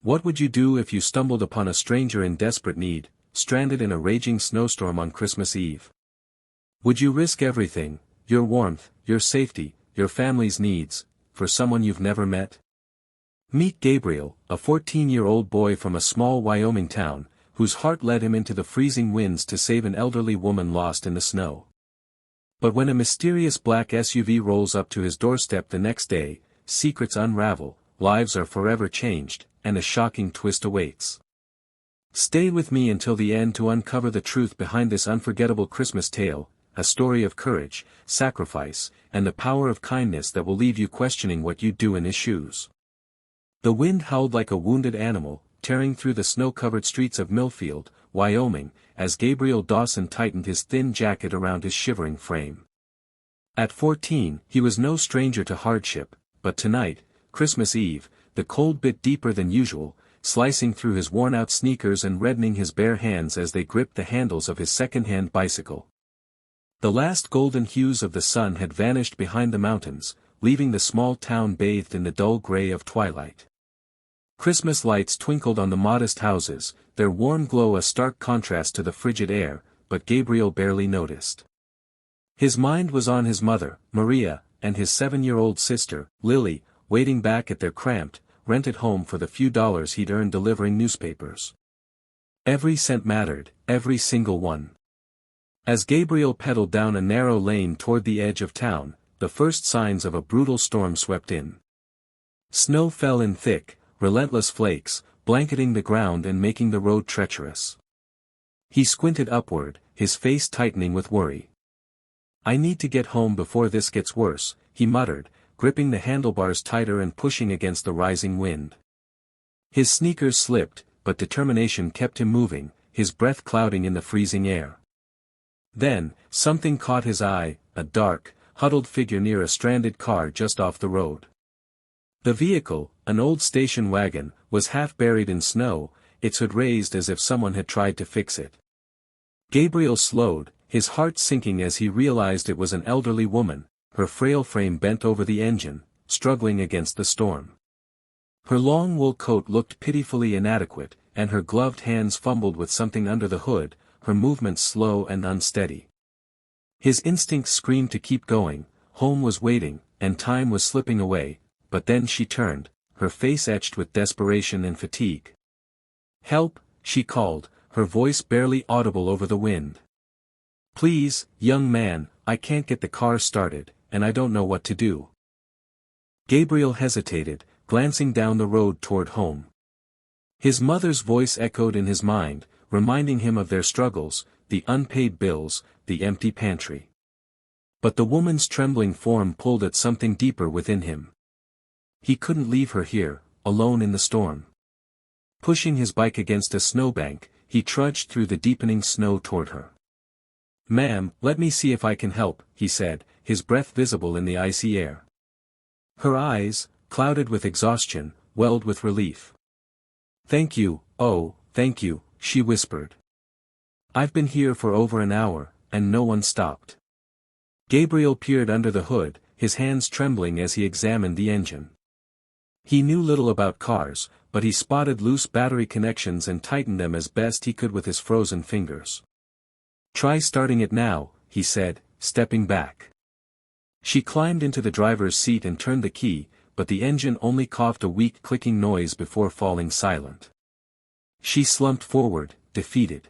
What would you do if you stumbled upon a stranger in desperate need, stranded in a raging snowstorm on Christmas Eve? Would you risk everything, your warmth, your safety, your family's needs, for someone you've never met? Meet Gabriel, a 14-year-old boy from a small Wyoming town, whose heart led him into the freezing winds to save an elderly woman lost in the snow. But when a mysterious black SUV rolls up to his doorstep the next day, secrets unravel, lives are forever changed, and a shocking twist awaits. Stay with me until the end to uncover the truth behind this unforgettable Christmas tale, a story of courage, sacrifice, and the power of kindness that will leave you questioning what you'd do in his shoes. The wind howled like a wounded animal, tearing through the snow-covered streets of Millfield, Wyoming, as Gabriel Dawson tightened his thin jacket around his shivering frame. At 14, he was no stranger to hardship, but tonight, Christmas Eve, the cold bit deeper than usual, slicing through his worn-out sneakers and reddening his bare hands as they gripped the handles of his second-hand bicycle. The last golden hues of the sun had vanished behind the mountains, leaving the small town bathed in the dull gray of twilight. Christmas lights twinkled on the modest houses, their warm glow a stark contrast to the frigid air, but Gabriel barely noticed. His mind was on his mother, Maria, and his 7-year-old sister, Lily, waiting back at their cramped, rented home for the few dollars he'd earned delivering newspapers. Every cent mattered, every single one. As Gabriel pedaled down a narrow lane toward the edge of town, the first signs of a brutal storm swept in. Snow fell in thick, relentless flakes, blanketing the ground and making the road treacherous. He squinted upward, his face tightening with worry. "I need to get home before this gets worse," he muttered, gripping the handlebars tighter and pushing against the rising wind. His sneakers slipped, but determination kept him moving, his breath clouding in the freezing air. Then, something caught his eye, a dark, huddled figure near a stranded car just off the road. The vehicle, an old station wagon, was half buried in snow, its hood raised as if someone had tried to fix it. Gabriel slowed, his heart sinking as he realized it was an elderly woman, her frail frame bent over the engine, struggling against the storm. Her long wool coat looked pitifully inadequate, and her gloved hands fumbled with something under the hood, her movements slow and unsteady. His instincts screamed to keep going, home was waiting, and time was slipping away, but then she turned, her face etched with desperation and fatigue. "Help," she called, her voice barely audible over the wind. "Please, young man, I can't get the car started, and I don't know what to do." Gabriel hesitated, glancing down the road toward home. His mother's voice echoed in his mind, reminding him of their struggles, the unpaid bills, the empty pantry. But the woman's trembling form pulled at something deeper within him. He couldn't leave her here, alone in the storm. Pushing his bike against a snowbank, he trudged through the deepening snow toward her. "Ma'am, let me see if I can help," he said, his breath visible in the icy air. Her eyes, clouded with exhaustion, welled with relief. "Thank you, oh, thank you," she whispered. "I've been here for over an hour, and no one stopped." Gabriel peered under the hood, his hands trembling as he examined the engine. He knew little about cars, but he spotted loose battery connections and tightened them as best he could with his frozen fingers. "Try starting it now," he said, stepping back. She climbed into the driver's seat and turned the key, but the engine only coughed a weak clicking noise before falling silent. She slumped forward, defeated.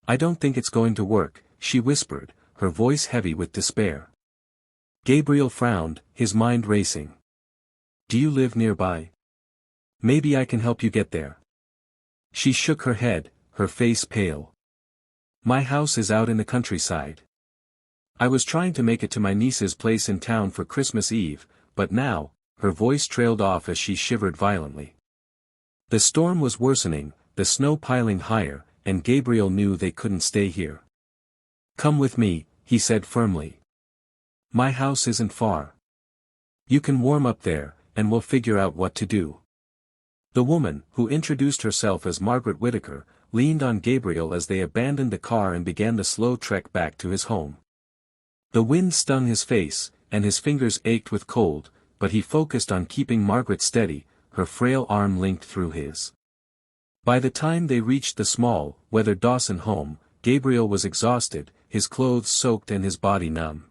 "I don't think it's going to work," she whispered, her voice heavy with despair. Gabriel frowned, his mind racing. "Do you live nearby? Maybe I can help you get there." She shook her head, her face pale. "My house is out in the countryside. I was trying to make it to my niece's place in town for Christmas Eve, but now," her voice trailed off as she shivered violently. The storm was worsening, the snow piling higher, and Gabriel knew they couldn't stay here. "Come with me," he said firmly. "My house isn't far. You can warm up there, and we'll figure out what to do." The woman, who introduced herself as Margaret Whitaker, leaned on Gabriel as they abandoned the car and began the slow trek back to his home. The wind stung his face, and his fingers ached with cold, but he focused on keeping Margaret steady, her frail arm linked through his. By the time they reached the small, weathered Dawson home, Gabriel was exhausted, his clothes soaked and his body numb.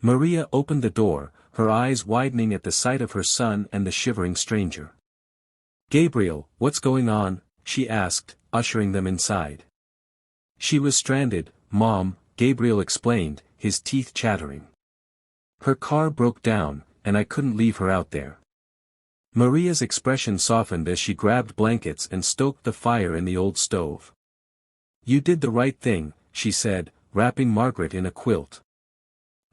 Maria opened the door, her eyes widening at the sight of her son and the shivering stranger. "Gabriel, what's going on?" she asked, ushering them inside. "She was stranded, Mom," Gabriel explained, his teeth chattering. "Her car broke down, and I couldn't leave her out there." Maria's expression softened as she grabbed blankets and stoked the fire in the old stove. "You did the right thing," she said, wrapping Margaret in a quilt.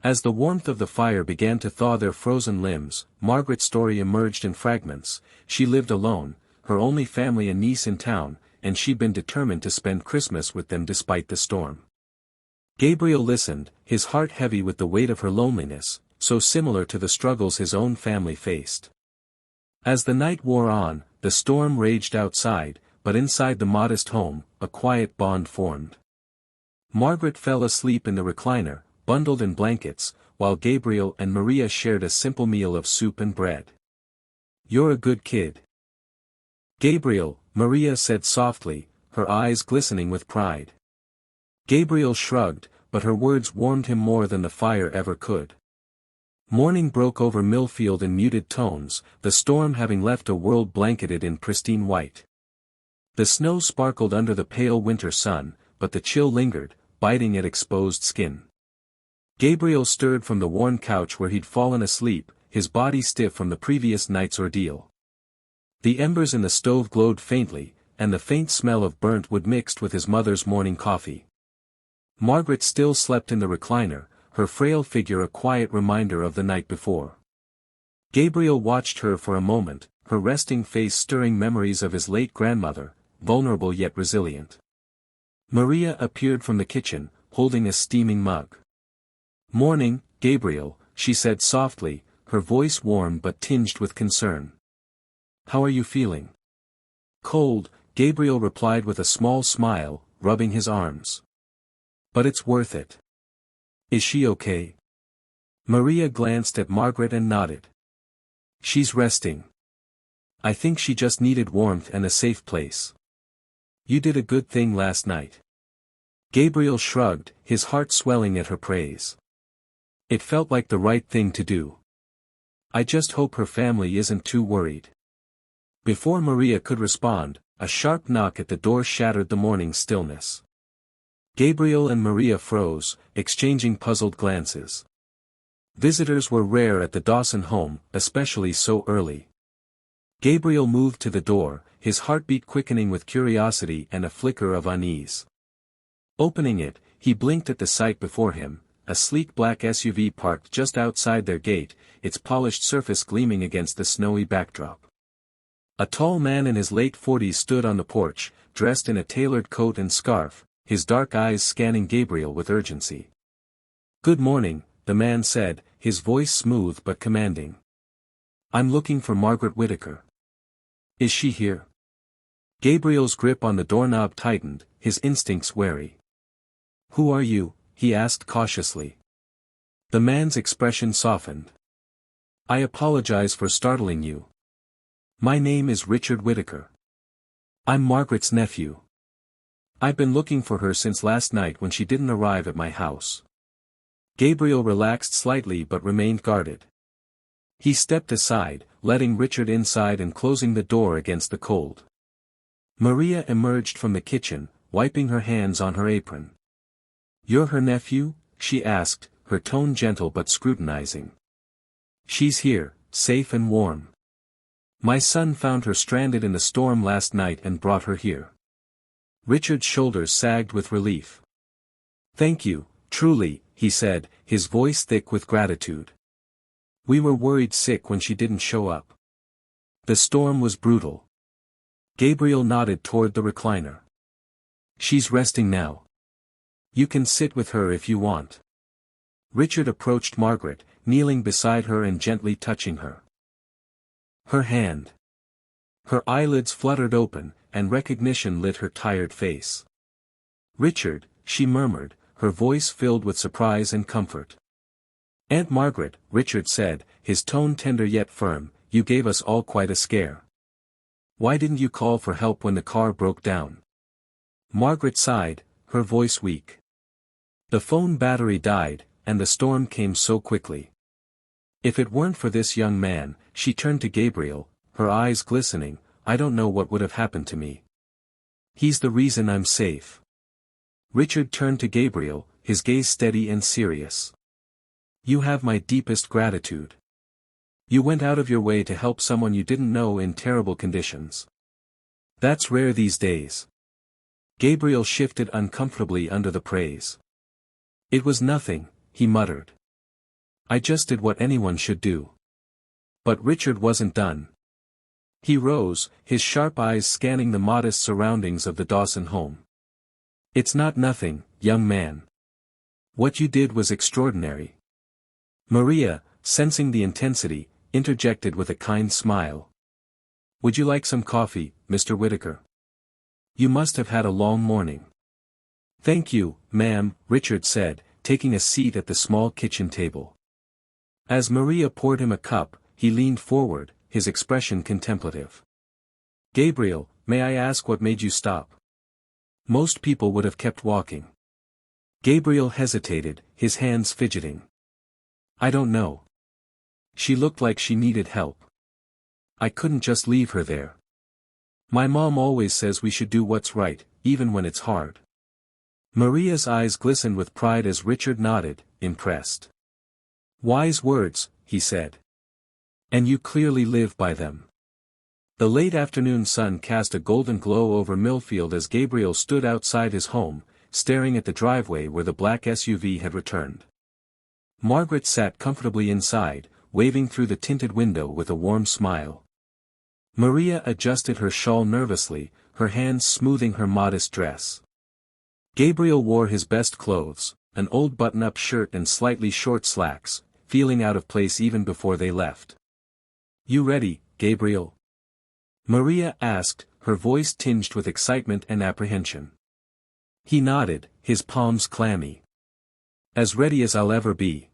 As the warmth of the fire began to thaw their frozen limbs, Margaret's story emerged in fragments. She lived alone, her only family a niece in town, and she'd been determined to spend Christmas with them despite the storm. Gabriel listened, his heart heavy with the weight of her loneliness, so similar to the struggles his own family faced. As the night wore on, the storm raged outside, but inside the modest home, a quiet bond formed. Margaret fell asleep in the recliner, bundled in blankets, while Gabriel and Maria shared a simple meal of soup and bread. "You're a good kid." "Gabriel," Maria said softly, her eyes glistening with pride. Gabriel shrugged, but her words warmed him more than the fire ever could. Morning broke over Millfield in muted tones, the storm having left a world blanketed in pristine white. The snow sparkled under the pale winter sun, but the chill lingered, biting at exposed skin. Gabriel stirred from the worn couch where he'd fallen asleep, his body stiff from the previous night's ordeal. The embers in the stove glowed faintly, and the faint smell of burnt wood mixed with his mother's morning coffee. Margaret still slept in the recliner, her frail figure a quiet reminder of the night before. Gabriel watched her for a moment, her resting face stirring memories of his late grandmother, vulnerable yet resilient. Maria appeared from the kitchen, holding a steaming mug. "Morning, Gabriel," she said softly, her voice warm but tinged with concern. "How are you feeling?" "Cold," Gabriel replied with a small smile, rubbing his arms. "But it's worth it." "Is she okay?" Maria glanced at Margaret and nodded. "She's resting. I think she just needed warmth and a safe place. You did a good thing last night." Gabriel shrugged, his heart swelling at her praise. "It felt like the right thing to do. I just hope her family isn't too worried." Before Maria could respond, a sharp knock at the door shattered the morning stillness. Gabriel and Maria froze, exchanging puzzled glances. Visitors were rare at the Dawson home, especially so early. Gabriel moved to the door, his heartbeat quickening with curiosity and a flicker of unease. Opening it, he blinked at the sight before him, a sleek black SUV parked just outside their gate, its polished surface gleaming against the snowy backdrop. A tall man in his late 40s stood on the porch, dressed in a tailored coat and scarf, his dark eyes scanning Gabriel with urgency. "Good morning," the man said, his voice smooth but commanding. "I'm looking for Margaret Whittaker. Is she here?" Gabriel's grip on the doorknob tightened, his instincts wary. "Who are you?" he asked cautiously. The man's expression softened. "I apologize for startling you. My name is Richard Whittaker. I'm Margaret's nephew. I've been looking for her since last night when she didn't arrive at my house." Gabriel relaxed slightly but remained guarded. He stepped aside, letting Richard inside and closing the door against the cold. Maria emerged from the kitchen, wiping her hands on her apron. "You're her nephew?" she asked, her tone gentle but scrutinizing. "She's here, safe and warm. My son found her stranded in the storm last night and brought her here." Richard's shoulders sagged with relief. "Thank you, truly," he said, his voice thick with gratitude. "We were worried sick when she didn't show up. The storm was brutal." Gabriel nodded toward the recliner. "She's resting now. You can sit with her if you want." Richard approached Margaret, kneeling beside her and gently touching her. Her hand. Her eyelids fluttered open, and recognition lit her tired face. "Richard," she murmured, her voice filled with surprise and comfort. "Aunt Margaret," Richard said, his tone tender yet firm, you gave us all quite a scare. Why didn't you call for help when the car broke down? Margaret sighed, her voice weak. The phone battery died, and the storm came so quickly. If it weren't for this young man, she turned to Gabriel, her eyes glistening, I don't know what would have happened to me. He's the reason I'm safe. Richard turned to Gabriel, his gaze steady and serious. You have my deepest gratitude. You went out of your way to help someone you didn't know in terrible conditions. That's rare these days. Gabriel shifted uncomfortably under the praise. It was nothing, he muttered. I just did what anyone should do. But Richard wasn't done. He rose, his sharp eyes scanning the modest surroundings of the Dawson home. It's not nothing, young man. What you did was extraordinary. Maria, sensing the intensity, interjected with a kind smile. Would you like some coffee, Mr. Whitaker? You must have had a long morning. Thank you, ma'am, Richard said, taking a seat at the small kitchen table. As Maria poured him a cup, he leaned forward, his expression contemplative. Gabriel, may I ask what made you stop? Most people would have kept walking. Gabriel hesitated, his hands fidgeting. I don't know. She looked like she needed help. I couldn't just leave her there. My mom always says we should do what's right, even when it's hard. Maria's eyes glistened with pride as Richard nodded, impressed. Wise words, he said. And you clearly live by them. The late afternoon sun cast a golden glow over Millfield as Gabriel stood outside his home, staring at the driveway where the black SUV had returned. Margaret sat comfortably inside, waving through the tinted window with a warm smile. Maria adjusted her shawl nervously, her hands smoothing her modest dress. Gabriel wore his best clothes, an old button-up shirt and slightly short slacks, feeling out of place even before they left. You ready, Gabriel? Maria asked, her voice tinged with excitement and apprehension. He nodded, his palms clammy. As ready as I'll ever be.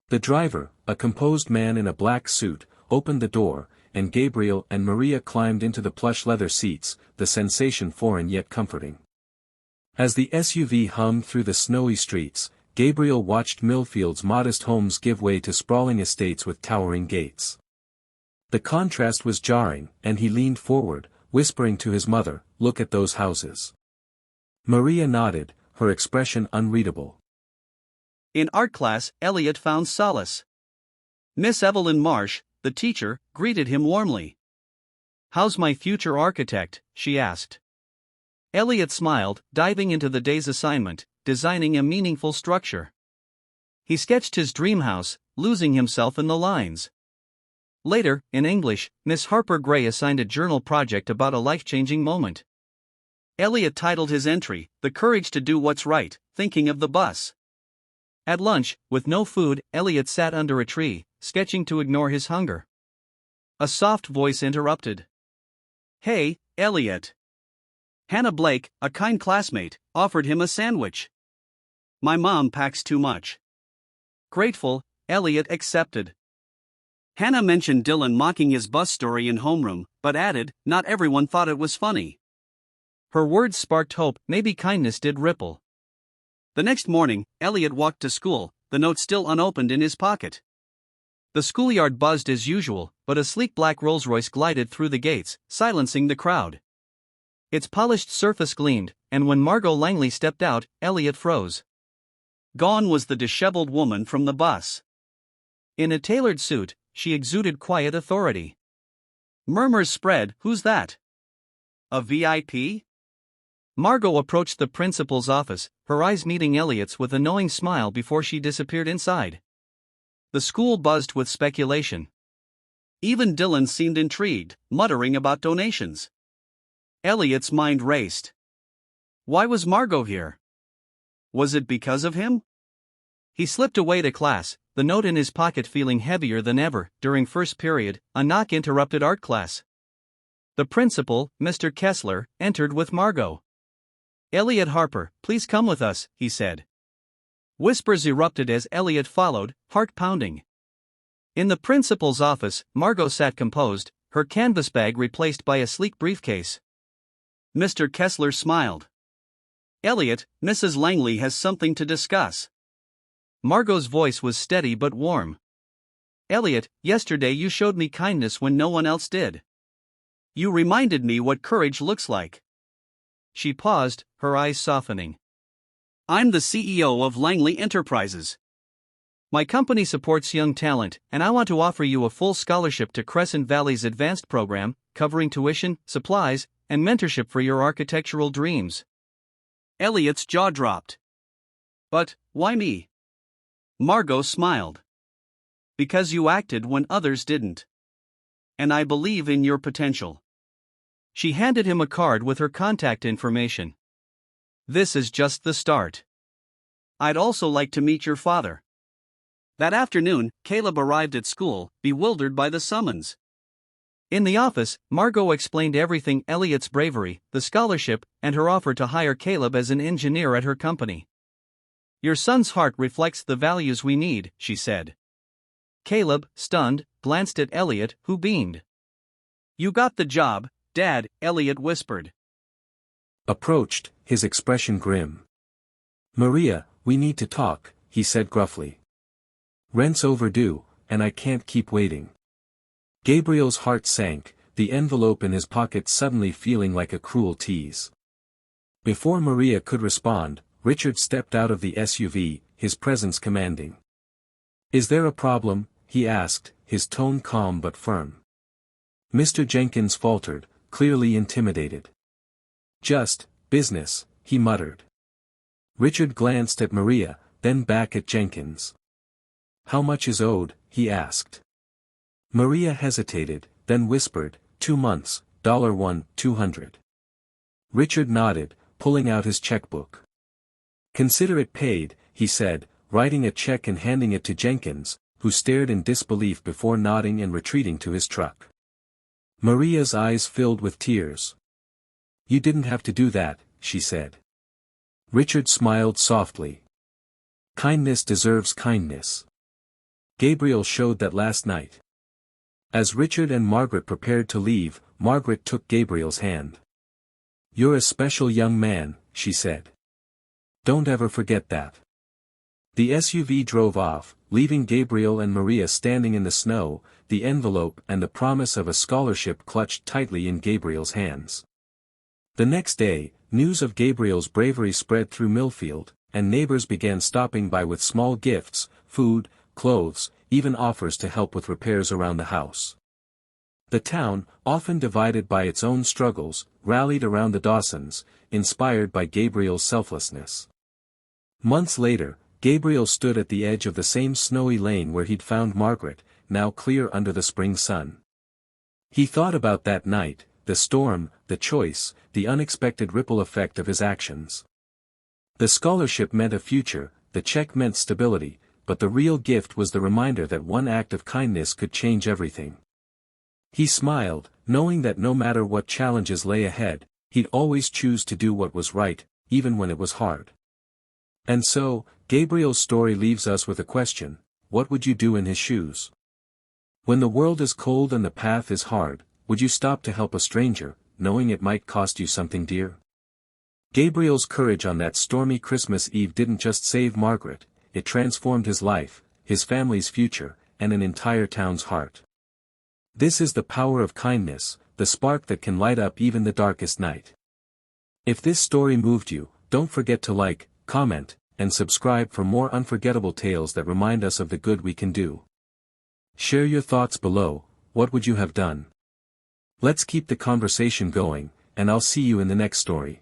The driver, a composed man in a black suit, opened the door, and Gabriel and Maria climbed into the plush leather seats, the sensation foreign yet comforting. As the SUV hummed through the snowy streets, Gabriel watched Millfield's modest homes give way to sprawling estates with towering gates. The contrast was jarring, and he leaned forward, whispering to his mother, "Look at those houses." Maria nodded, her expression unreadable. In art class, Elliot found solace. Miss Evelyn Marsh, the teacher, greeted him warmly. "How's my future architect?" she asked. Elliot smiled, diving into the day's assignment, designing a meaningful structure. He sketched his dream house, losing himself in the lines. Later, in English, Miss Harper Gray assigned a journal project about a life-changing moment. Elliot titled his entry, "The Courage to Do What's Right," thinking of the bus. At lunch, with no food, Elliot sat under a tree, sketching to ignore his hunger. A soft voice interrupted. "Hey, Elliot." Hannah Blake, a kind classmate, offered him a sandwich. "My mom packs too much." Grateful, Elliot accepted. Hannah mentioned Dylan mocking his bus story in homeroom, but added, not everyone thought it was funny. Her words sparked hope, maybe kindness did ripple. The next morning, Elliot walked to school, the note still unopened in his pocket. The schoolyard buzzed as usual, but a sleek black Rolls-Royce glided through the gates, silencing the crowd. Its polished surface gleamed, and when Margot Langley stepped out, Elliot froze. Gone was the disheveled woman from the bus. In a tailored suit, she exuded quiet authority. Murmurs spread, "Who's that? A VIP?" Margot approached the principal's office, her eyes meeting Elliot's with a knowing smile before she disappeared inside. The school buzzed with speculation. Even Dylan seemed intrigued, muttering about donations. Elliot's mind raced. Why was Margot here? Was it because of him? He slipped away to class, the note in his pocket feeling heavier than ever. During first period, a knock interrupted art class. The principal, Mr. Kessler, entered with Margot. "Elliot Harper, please come with us," he said. Whispers erupted as Elliot followed, heart pounding. In the principal's office, Margot sat composed, her canvas bag replaced by a sleek briefcase. Mr. Kessler smiled. "Elliot, Mrs. Langley has something to discuss." Margot's voice was steady but warm. "Elliot, yesterday you showed me kindness when no one else did. You reminded me what courage looks like." She paused, her eyes softening. "I'm the CEO of Langley Enterprises. My company supports young talent, and I want to offer you a full scholarship to Crescent Valley's advanced program, covering tuition, supplies, and mentorship for your architectural dreams." Elliot's jaw dropped. "But, why me?" Margot smiled. "Because you acted when others didn't. And I believe in your potential." She handed him a card with her contact information. "This is just the start. I'd also like to meet your father." That afternoon, Caleb arrived at school, bewildered by the summons. In the office, Margot explained everything: Elliot's bravery, the scholarship, and her offer to hire Caleb as an engineer at her company. "Your son's heart reflects the values we need," she said. Caleb, stunned, glanced at Elliot, who beamed. "You got the job, Dad," Elliot whispered. Approached, his expression grim. "Maria, we need to talk," he said gruffly. "Rent's overdue, and I can't keep waiting." Gabriel's heart sank, the envelope in his pocket suddenly feeling like a cruel tease. Before Maria could respond, Richard stepped out of the SUV, his presence commanding. "Is there a problem?" he asked, his tone calm but firm. Mr. Jenkins faltered, clearly intimidated. "Just business," he muttered. Richard glanced at Maria, then back at Jenkins. "How much is owed?" he asked. Maria hesitated, then whispered, 2 months, $200. Richard nodded, pulling out his checkbook. "Consider it paid," he said, writing a check and handing it to Jenkins, who stared in disbelief before nodding and retreating to his truck. Maria's eyes filled with tears. "You didn't have to do that," she said. Richard smiled softly. "Kindness deserves kindness. Gabriel showed that last night." As Richard and Margaret prepared to leave, Margaret took Gabriel's hand. "You're a special young man," she said. "Don't ever forget that." The SUV drove off, leaving Gabriel and Maria standing in the snow, the envelope and the promise of a scholarship clutched tightly in Gabriel's hands. The next day, news of Gabriel's bravery spread through Millfield, and neighbors began stopping by with small gifts, food, clothes, even offers to help with repairs around the house. The town, often divided by its own struggles, rallied around the Dawsons, inspired by Gabriel's selflessness. Months later, Gabriel stood at the edge of the same snowy lane where he'd found Margaret, now clear under the spring sun. He thought about that night, the storm, the choice, the unexpected ripple effect of his actions. The scholarship meant a future, the check meant stability, but the real gift was the reminder that one act of kindness could change everything. He smiled, knowing that no matter what challenges lay ahead, he'd always choose to do what was right, even when it was hard. And so, Gabriel's story leaves us with a question: what would you do in his shoes? When the world is cold and the path is hard, would you stop to help a stranger, knowing it might cost you something dear? Gabriel's courage on that stormy Christmas Eve didn't just save Margaret, it transformed his life, his family's future, and an entire town's heart. This is the power of kindness, the spark that can light up even the darkest night. If this story moved you, don't forget to like, comment, and subscribe for more unforgettable tales that remind us of the good we can do. Share your thoughts below. What would you have done? Let's keep the conversation going, and I'll see you in the next story.